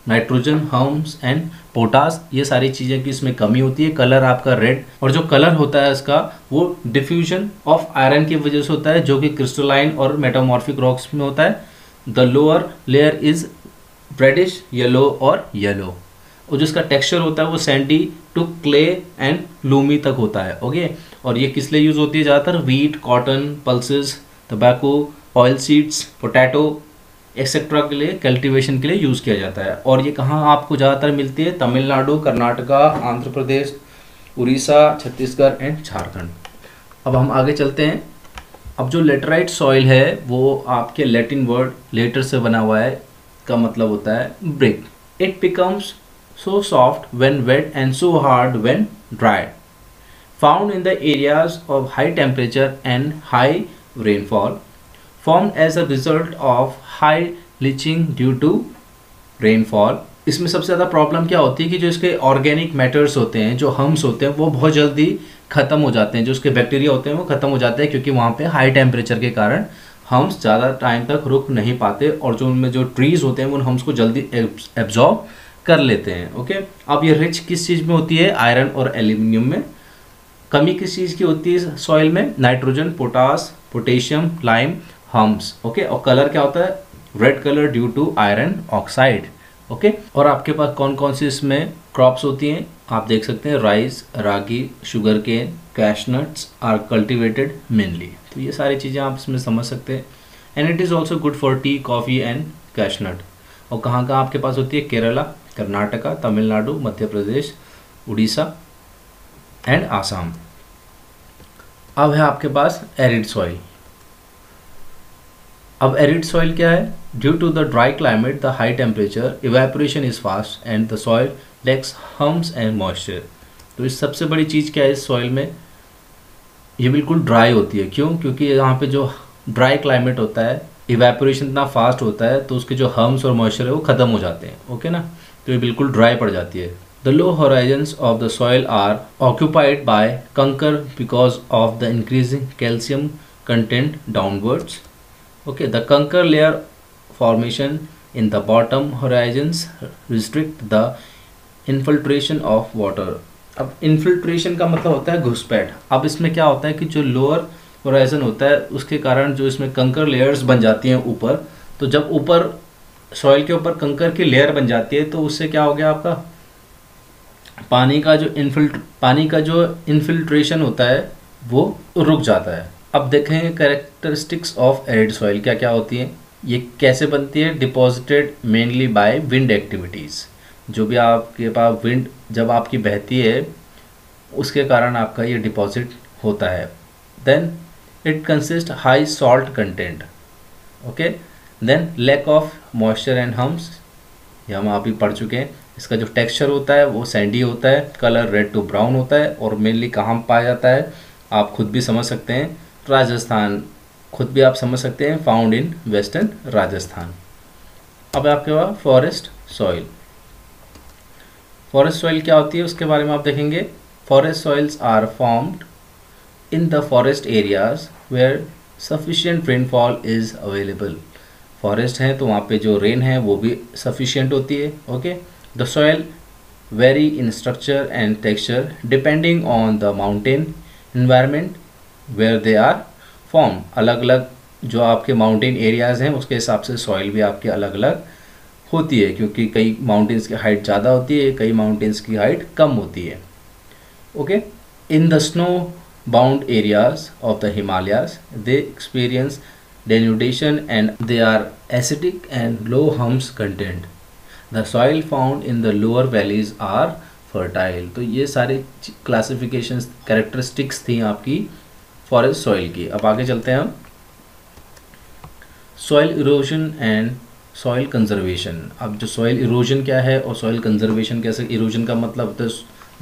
nitrogen, hums and potash, ये सारी चीज़ें की इसमें कमी होती है। कलर आपका रेड, और जो कलर होता है इसका वो डिफ्यूजन ऑफ आयरन की वजह से होता है, जो कि क्रिस्टलाइन और मेटामॉर्फिक रॉक्स में होता है। The lower layer is reddish yellow और येलो, और जो इसका टेक्सचर होता है वो sandy to clay and loamy तक होता है। ओके, और ये किस लिए यूज़ होती है ज़्यादातर? Wheat, cotton, pulses, tobacco, oil seeds, potato etcetera के लिए, कल्टीवेशन के लिए यूज़ किया जाता है। और ये कहाँ आपको ज़्यादातर मिलती है? तमिलनाडु, कर्नाटका, आंध्र प्रदेश, उड़ीसा, छत्तीसगढ़ एंड झारखंड। अब हम आगे चलते हैं। अब जो लेटराइट सॉइल है वो आपके लैटिन वर्ड लेटर से बना हुआ है, का मतलब होता है brick. It becomes so soft when wet and so hard when dry. Found in the areas of high temperature and high rainfall. Formed as a result of high leaching due to rainfall. इसमें सबसे ज़्यादा प्रॉब्लम क्या होती है कि जो इसके ऑर्गेनिक मैटर्स होते हैं, जो हम्स होते हैं, वो बहुत जल्दी ख़त्म हो जाते हैं। जो उसके बैक्टीरिया होते हैं वो ख़त्म हो जाते हैं, क्योंकि वहाँ पे हाई टेम्परेचर के कारण हम्स ज़्यादा टाइम तक रुक नहीं पाते, और जो उनमें जो ट्रीज़ होते हैं उन हम्स को जल्दी एब्जॉर्ब कर लेते हैं। ओके, अब ये रिच किस चीज़ में होती है? आयरन और एल्यूमिनियम में। कमी किस चीज़ की होती है सॉइल में? Nitrogen, potash, potassium, lime, humus. Okay, और कलर क्या होता है? Red colour due to iron oxide. Okay, और आपके पास कौन कौन सी इसमें क्रॉप्स होती हैं आप देख सकते हैं? Rice, ragi, sugar cane, cashnuts are cultivated mainly. तो ये सारी चीज़ें आप इसमें समझ सकते हैं। And it is also good for tea, coffee and cashnut. और कहाँ कहाँ आपके पास होती है? केरला, कर्नाटका, तमिलनाडु, मध्य प्रदेश, उड़ीसा एंड आसाम। अब है आपके पास एरिड सॉइल। अब एरिड सॉइल क्या है? Due to the dry climate, the high temperature, evaporation is fast and the soil lakhs hums and moisture. तो इस सबसे बड़ी चीज़ क्या है इस सॉइल में? ये बिल्कुल ड्राई होती है। क्यों? क्योंकि यहाँ पे जो ड्राई क्लाइमेट होता है, इवेपोरेशन इतना फास्ट होता है, तो उसके जो हम्स और मॉइस्चर है वो ख़त्म हो जाते हैं। ओके ना, तो ये बिल्कुल ड्राई पड़ जाती है। The low horizons of the soil are occupied by kankar because of the increasing calcium content downwards. Okay, the kankar layer formation in the bottom horizons restrict the infiltration of water. अब इन्फिल्ट्रेशन का मतलब होता है घुसपैठ। अब इसमें क्या होता है कि जो लोअर होराइजन होता है उसके कारण जो इसमें कंकर लेयर्स बन जाती हैं ऊपर, तो जब ऊपर सॉइल के ऊपर कंकर की लेयर बन जाती है तो उससे क्या हो गया? आपका पानी का जो इन्फिल्ट्रेशन होता है वो रुक जाता है। अब देखें कैरेक्टरिस्टिक्स ऑफ एरिड सॉइल क्या क्या होती हैं, ये कैसे बनती है? Deposited mainly by wind activities. जो भी आपके पास विंड जब आपकी बहती है उसके कारण आपका ये डिपॉजिट होता है। Then it consist high salt content. Okay, then lack of moisture and humus, ये हम आप ही पढ़ चुके हैं। इसका जो टेक्सचर होता है वो सैंडी होता है, कलर रेड टू ब्राउन होता है, और मेनली कहाँ पाया जाता है आप खुद भी समझ सकते हैं, राजस्थान, खुद भी आप समझ सकते हैं, फाउंड इन वेस्टर्न राजस्थान। अब आपके पास फॉरेस्ट सॉइल। फॉरेस्ट सॉइल क्या होती है उसके बारे में आप देखेंगे। Forest soils are formed in the forest areas where sufficient rainfall is available. Forest है तो वहाँ पे जो रेन है वो भी सफिशिएंट होती है। Okay, the soil vary in structure and texture depending on the mountain environment where they are form. अलग अलग जो आपके माउंटेन एरियाज़ हैं उसके हिसाब से सॉइल भी आपकी अलग अलग होती है, क्योंकि कई माउंटेन्स की हाइट ज़्यादा होती है, कई माउंटेन्स की हाइट कम होती है। Okay, in the snow bound areas of the Himalayas they experience denudation and they are acidic and low hums content. The soil found in the lower valleys are fertile. तो ये सारे क्लासिफिकेशंस कैरेक्टरिस्टिक्स थी आपकी फॉरेस्ट सॉइल की। अब आगे चलते हैं हम soil erosion and soil conservation. अब जो सॉइल इरोजन क्या है और सॉइल कंजर्वेशन कैसे? इरोजन का मतलब होता है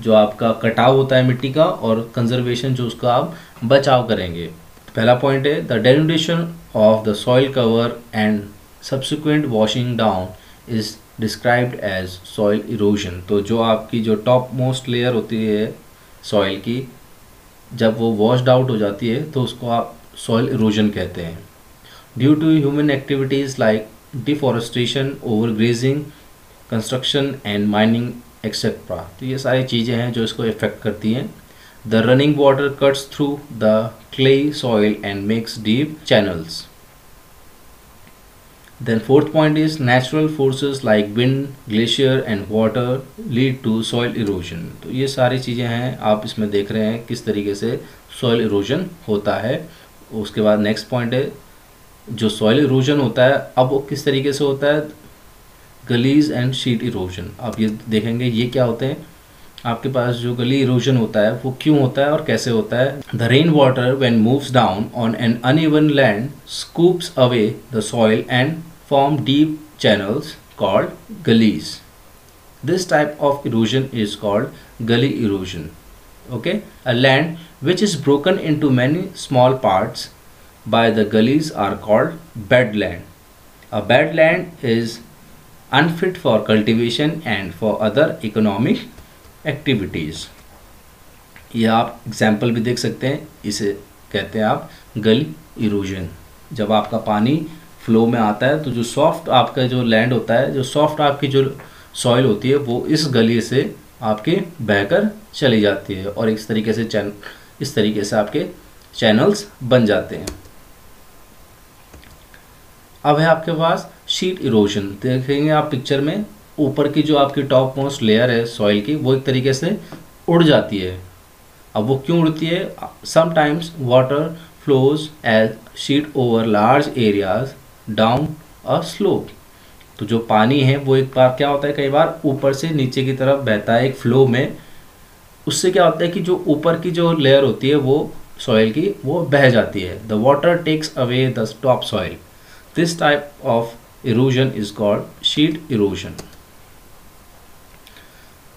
जो आपका कटाव होता है मिट्टी का, और कंजर्वेशन जो उसका आप बचाव करेंगे। पहला पॉइंट है the denudation of the soil cover and subsequent washing down is described as soil erosion. तो जो आपकी जो टॉप मोस्ट लेयर होती है सॉइल की, जब वो वॉश्ड आउट हो जाती है तो उसको आप सॉइल इरोजन कहते हैं। Due to human activities like deforestation, overgrazing construction and mining etcetera. तो ये सारी चीज़ें हैं जो इसको इफेक्ट करती हैं। The running water cuts through the clay soil and makes deep channels. Then fourth point is natural forces like wind, glacier and water lead to soil erosion। तो ये सारी चीज़ें हैं, आप इसमें देख रहे हैं किस तरीके से soil erosion होता है। उसके बाद नेक्स्ट पॉइंट है जो soil erosion होता है, अब वो किस तरीके से होता है, गलीज एंड शीट इरोजन। आप ये देखेंगे ये क्या होते हैं। आपके पास जो गली इरोजन होता है वो क्यों होता है और कैसे होता है। The rain water when moves down on an uneven land scoops away the soil and form deep channels called gullies. This type of erosion is called gully erosion. Okay, a land which is broken into many small parts by the gullies are called bedland. A bedland is unfit for cultivation and for other economic activities. ये आप एग्जाम्पल भी देख सकते हैं, इसे कहते हैं आप गली इरोजन। जब आपका पानी फ्लो में आता है तो जो सॉफ्ट आपका जो लैंड होता है, जो सॉफ्ट आपकी जो सॉइल होती है वो इस गली से आपके बहकर चली जाती है और इस तरीके से आपके चैनल्स बन जाते हैं। अब है आपके पास शीट इरोजन। देखेंगे आप पिक्चर में, ऊपर की जो आपकी टॉप मोस्ट लेयर है सॉइल की वो एक तरीके से उड़ जाती है। अब वो क्यों उड़ती है? Sometimes water flows as sheet over large areas down a slope. तो जो पानी है वो एक बार क्या होता है, कई बार ऊपर से नीचे की तरफ बहता है एक फ्लो में। उससे क्या होता है कि जो ऊपर की जो लेयर होती है वो सॉइल की वो बह जाती है। The water takes away the top soil. This type of erosion is called sheet erosion.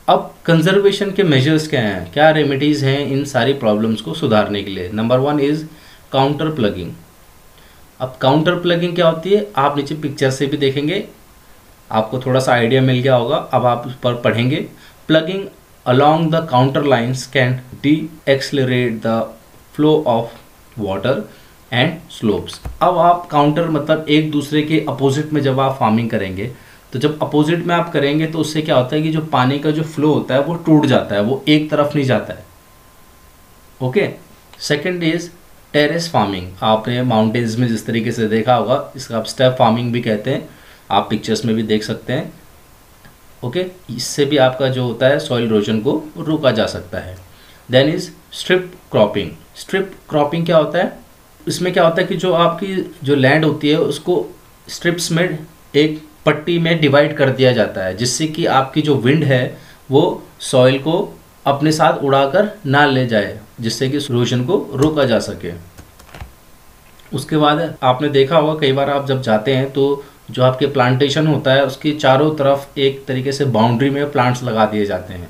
अब कंजर्वेशन के मेजर्स क्या हैं, क्या रेमेडीज हैं इन सारी प्रॉब्लम्स को सुधारने के लिए। Number 1 is counter plugging. अब काउंटर प्लगिंग क्या होती है, आप नीचे पिक्चर से भी देखेंगे, आपको थोड़ा सा आइडिया मिल गया होगा। अब आप उस पर पढ़ेंगे। Plugging along the counter lines can D accelerate the flow of water and slopes. अब आप काउंटर मतलब एक दूसरे के अपोजिट में जब आप फार्मिंग करेंगे, तो जब अपोजिट में आप करेंगे तो उससे क्या होता है कि जो पानी का जो फ्लो होता है वो टूट जाता है, वो एक तरफ नहीं जाता है। Okay. Second is terrace farming. आपने माउंटेन्स में जिस तरीके से देखा होगा, इसका आप स्टेप फार्मिंग भी कहते हैं, आप पिक्चर्स में भी देख सकते हैं। ओके, इससे भी आपका जो होता है सॉइल इरोजन को रोका जा सकता है। Then is strip cropping. Strip cropping क्या होता है, इसमें क्या होता है कि जो आपकी जो लैंड होती है उसको स्ट्रिप्स में एक पट्टी में डिवाइड कर दिया जाता है, जिससे कि आपकी जो विंड है वो सॉइल को अपने साथ उड़ाकर ना ले जाए, जिससे कि इरोजन को रोका जा सके। उसके बाद आपने देखा होगा कई बार आप जब जाते हैं तो जो आपके प्लांटेशन होता है उसके चारों तरफ एक तरीके से बाउंड्री में प्लांट्स लगा दिए जाते हैं।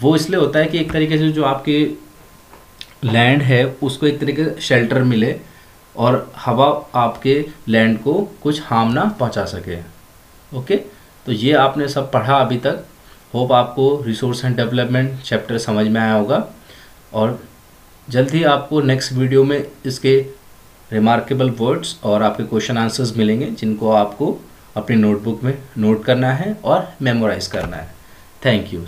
वो इसलिए होता है कि एक तरीके से जो आपकी लैंड है उसको एक तरीके से शेल्टर मिले और हवा आपके लैंड को कुछ हार्म ना पहुंचा सके। ओके, तो ये आपने सब पढ़ा अभी तक। होप आपको रिसोर्स एंड डेवलपमेंट चैप्टर समझ में आया होगा और जल्द ही आपको नेक्स्ट वीडियो में इसके रिमार्केबल वर्ड्स और आपके क्वेश्चन आंसर्स मिलेंगे, जिनको आपको अपनी नोटबुक में नोट करना है और मेमोराइज करना है। Thank you.